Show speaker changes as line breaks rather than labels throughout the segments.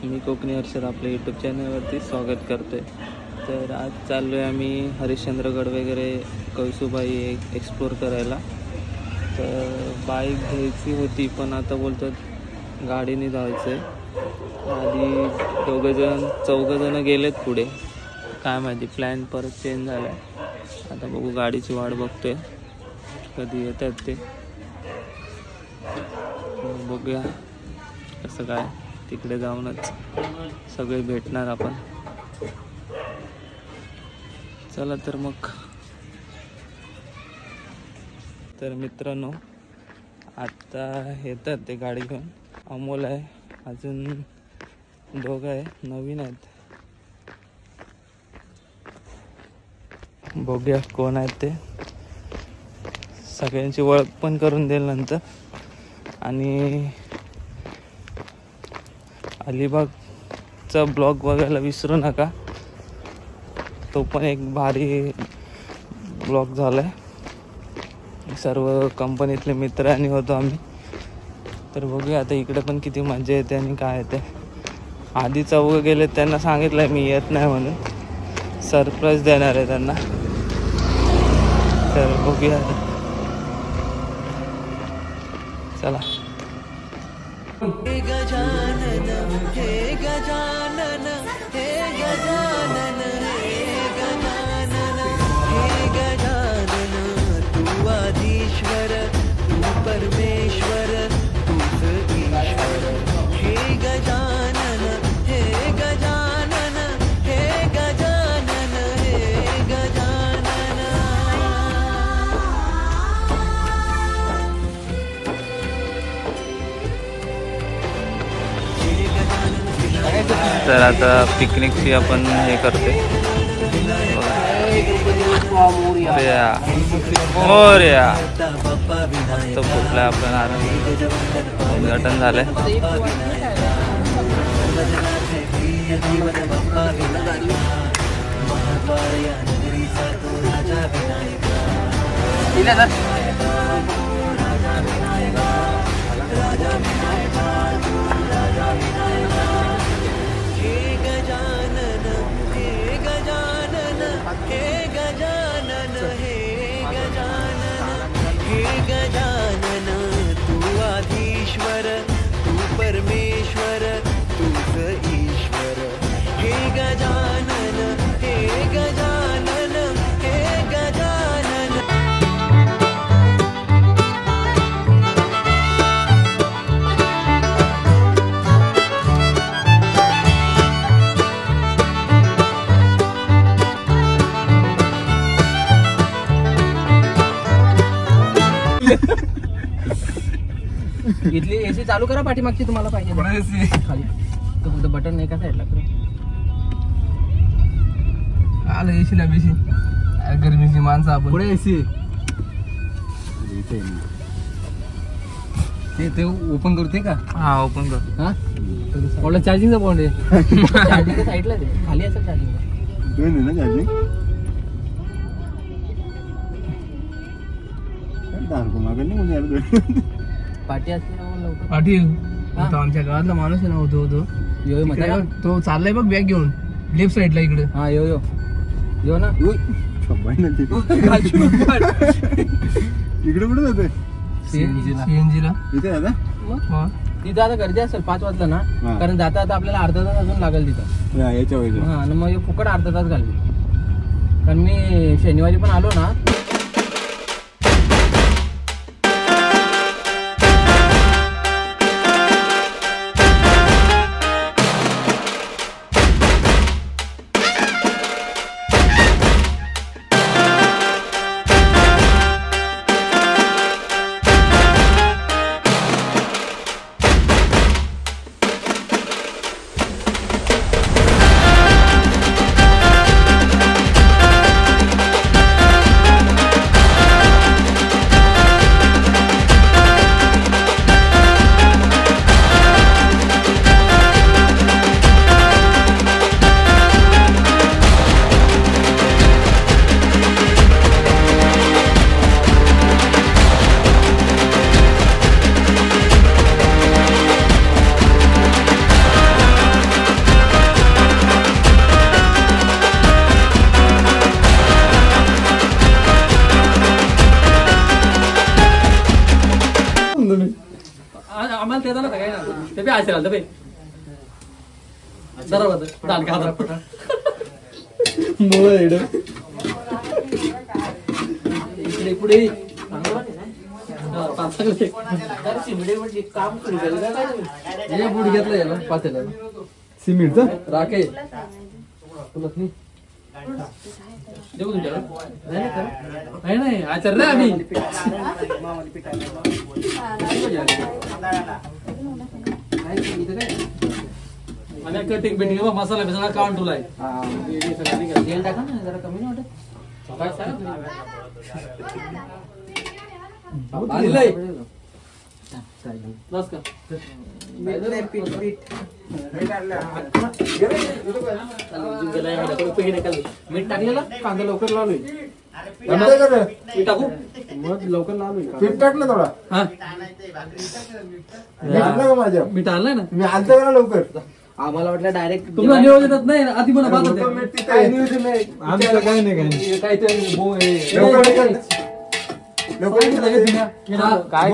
मी कोकणी हर्षद आपल्या यूट्यूब चॅनलवरती स्वागत करतोय। तर आज चाललो आहे आम्ही हरिश्चंद्रगड वगैरे कळसूबाई एक्सप्लोर करायला। तर बाईक घ्यायची होती पण आता बोलतात गाडीने जायचं आहे। आधी चौघजण गेलेत पुढे, काय माहिती प्लॅन परत चेंज झाला आहे। आता बघू, गाडीची वाट बघतोय कधी येतात ते, बघूया कसं काय। तिकडे जाऊनच सगळे भेटणार आपण। चला तर मग। तर मित्रांनो आता येतात ते गाडी घेऊन। अमोल आहे, अजून दोघं आहे, नवीन आहेत। बघूया कोण आहेत ते, सगळ्यांची ओळख पण करून देईल नंतर। आणि अलिबागचा ब्लॉग बघायला विसरू नका, तो पण एक भारी ब्लॉग झाला आहे। सर्व कंपनीतले मित्रांनी होतो आम्ही। तर बघूया आता इकडे पण किती मजा येते आणि काय येते। आधी चौघं गेले, त्यांना सांगितलं मी येत नाही म्हणून, सरप्राईज देणार आहे त्यांना। तर बघूया चला।
हे गजानन हे गजानन हे गजानन हे गजानन हे गजानन, तू आधीश्वर तू परमेश्वर तूच ईश्वर। हे गजानन हे गजानन हे गजानन हे गजानन।
तर आता पिकनिकची आपण हे करते। मोरया तो फुटला आपला नारळ, उद्घाटन झालंय।
गजानन तू आधीश्वर तू परमेश्वर तूच ईश्वर। हे गजानन हे गजानन हे गजानन।
इथली एसी चालू करा, पाठीमागची तुम्हाला पाहिजे खाली तो फक्त बटन नाही का साईडला करा।
आलं एसी ला बेसी गरमीची माणसं आपण
पुढे एसी ते ओपन करते का?
हा ओपन कर।
हा आपला चार्जिंगचा पॉइंट आहे, चार्जिंगच्या साईडला आहे, खाली असेल चार्जिंग।
दोन आहे ना चार्जिंग? मागं नाही कोणी आलं
पाठी असते ना लवकर।
पाटील तो आमच्या गावातला माणूस आहे ना, होतो
यो
तिकडे बघ, तो चाललाय बघ बॅग घेऊन लेफ्ट साईडला इकडे।
हा यो यो यो ना
इकडे कुठे जाते?
सीएनजी ला
इथे दादा
तिथं आता गर्दी असेल 5 वाजला ना, कारण जाता आता आपल्याला अर्धा तास अजून लागेल तिथं।
याच्या वेळेला
हा आणि मग फुकट अर्धा तास घालवी, कारण मी शनिवारी पण आलो ना। काय असेल बे बरोबर दाल का हातात पटा इकडे पुढे काम बुड घेतलं याला पातेला
सिमेंटचं
राखे तुला देऊ तुमच्याकडे नाही आचार्य आम्ही कटिंग बिटिंग मसाला बिसाला काढून ठेवलाय तेल टाका ना जरा कमी नाही वाटत मीठ टाकलेलं कांदा लवकर लावलोय टाकू मग लवकर लावलोय
पीठ टाक ना थोडा
हा
माझ्या
मीठ आणलंय ना
मी आणतो का लवकर
आम्हाला वाटलं डायरेक्ट तुम्हाला नियोजनच नाही आधी मला बात होते
काय नियोजन नाही
आमचं काय नाही
काहीतरी
काय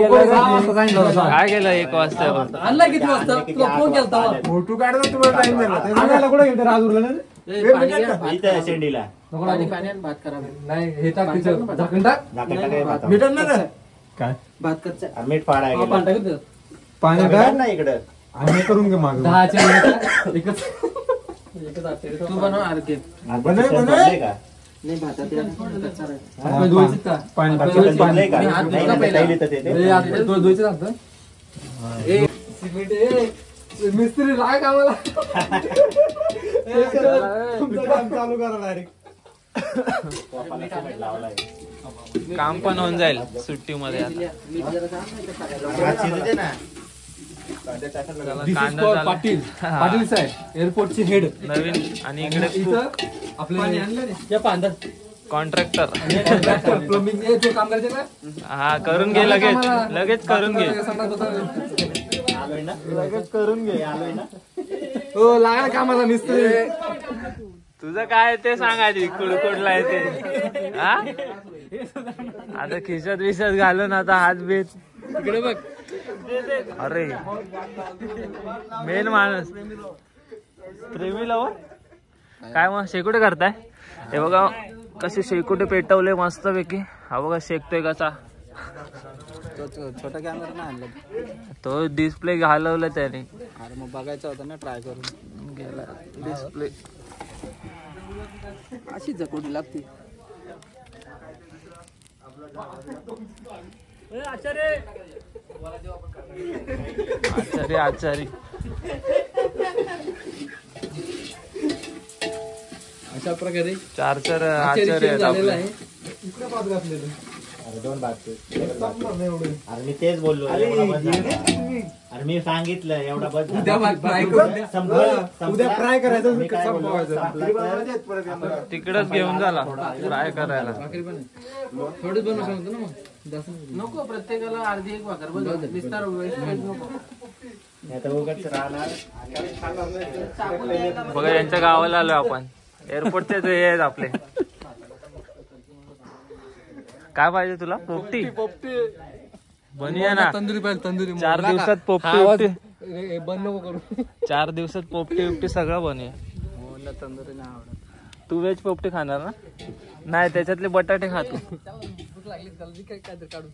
केलं 1 वाजता
आणला किती वाजता तुला फोन केलता
फोटो काढता तुम्हाला टाइम झाला
कुठे घेते राजूरला ना
भात करा
नाही हे टाक तिचं झाकण टाक
मीठ आणणार
काय
भात करचा
मीठ फाडाय
पाणी टाक
ना इकडं
आणि करून घे माग
10च्या एकच तू बनव अर्धे नाही भातात
पाणी टाक मिस्त्री राग आम्हाला तुमचं काम चालू करा डायरेक्ट
काम पण होऊन जाईल सुट्टी मध्ये
पाटील पाटील साहेब एअरपोर्टचे हेड
नवीन आणि इकडे
आपले
कॉन्ट्रॅक्टर
प्लंबिंग काम करायचे का
हा करून घे लगेच करून घे
लगेच करून घे आलोय ना
हो लागला कामाला मिस्त्री
तुझं काय ते सांगायची कुडकुडला आहे ते हा आता खिशात विशात घालून आता हात बेत
इकडे बघ
अरे मेन माणूस प्रेमी लवर काय मग शेकोटे करताय हे बघा कसे शेकोटे पेटवले मस्त पैकी हा बघा शेकतोय कसा
छोटा कॅमेरा नाही आणला
तो डिस्प्ले घालवला त्याने
अरे मग बघायचं होतं ना ट्राय करून
गेला डिस्प्ले
अशीच जकोटी लागते
आचारी
अशा प्रकारे
4 आचार्य आहेत आपले.
अरे 2 भात अरे मी तेच बोललो अरे मी सांगितलं एवढा बस
उद्या ट्राय करायचं
तिकडच घेऊन झाला ट्राय करायला
थोडीच बनवू सांगतो ना मग नको प्रत्येकाला अर्धी 1 भाकर बनव विस्तार
आता उगाच राहणार
बघा यांच्या गावाला आलो आपण एअरपोर्टचे हे आहेत आपले काय पाहिजे तुला पोपटी बनूया ना
तंदुरी पाहिजे तंदुरी
4 दिवसात पोपटी
बंद नको करू
4 दिवसात पोपटी सगळं बनूया
तंदुरी नाही आवडत
तू व्हेज पोपटी खाणार ना नाही त्याच्यातले बटाटे खातो
भूक लागली काहीतरी काढून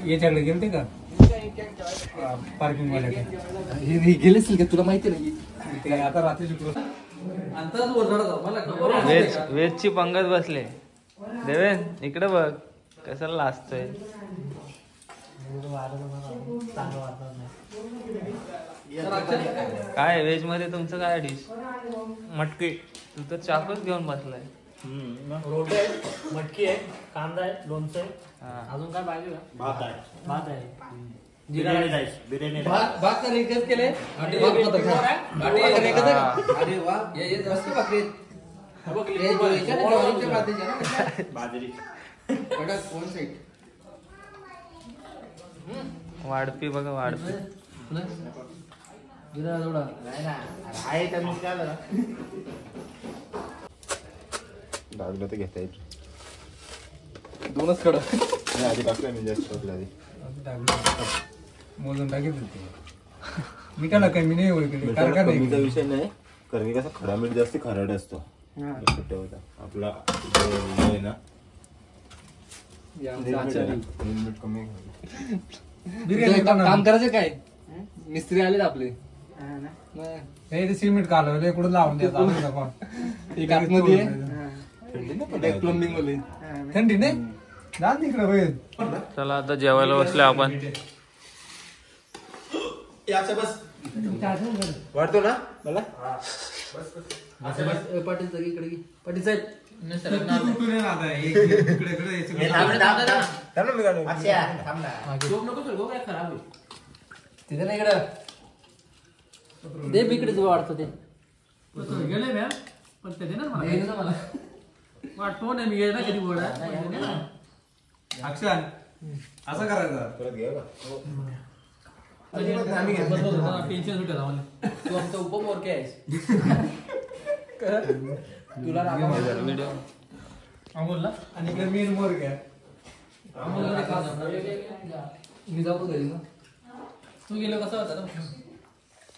याच्याकडे गेलते का पार्किंग वाले
गेलेच का तुला माहिती नाही
आता रात्री
व्हेजची पंगत बसले देवेन इकडे बघ कशाला लाजतोय काय व्हेज मध्ये तुमचं काय डिश मटकी तू तर चाकूच घेऊन बसलाय
मटकी आहे कांदा आहे लोणचं आहे अजून काय पाहिजे का भात आहे बिर्याणी राईस बिर्याणी
भात तर एकच केले अरे वा ये मस्त भाकरी
बाजरी
वन साइड
वाढपी बघा वाढपी
जिरा थोडा
आहे तर मग काय झालं
दादला तर घेता येईल
2च कडा
आधी टाकलं मी जास्त टाकलं आधी
मोजून टाकेल मिठाला कमी नाही ओळखली कारण का
कमीचा
नाही
विषय नाही कारण की कसं खडा मीठ जास्त खारट असतो लक्षात ठेवता आपला जो आहे ना मीठ कमी
काम करायचं काय मिस्त्री आलेत आपले
हे सिमेंट कालवले कुठं लावून द्या
एक आतमध्ये एक प्लंबिंग मध्ये
थंडी नाही जा तिकडे होईल
चला आता जेवायला बसले आपण.
वाटतो ना मला
पाटील सगळी इकडे घे. पाटील साहेब तिथे नाही इकडं दे बिकडे तुला वाटतं ते
गेले म्या पण ते देणार मला
हे ना मला
वाटतो नाही मी गेला कधी बोला
अक्षर असं करायचं
परत घ्या
पेन्शन सुटत आम्हाला
तू आमचा उपमोरके आहेस तुला
व्हिडिओ
अमोलला
आणि इकडे मेन मोर घ्या
मी जाऊ घरी ना
तू गेलो कसं होता ना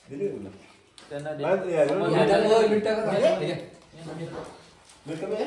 दिली तुला
त्यांना
मीठ कमी आहे?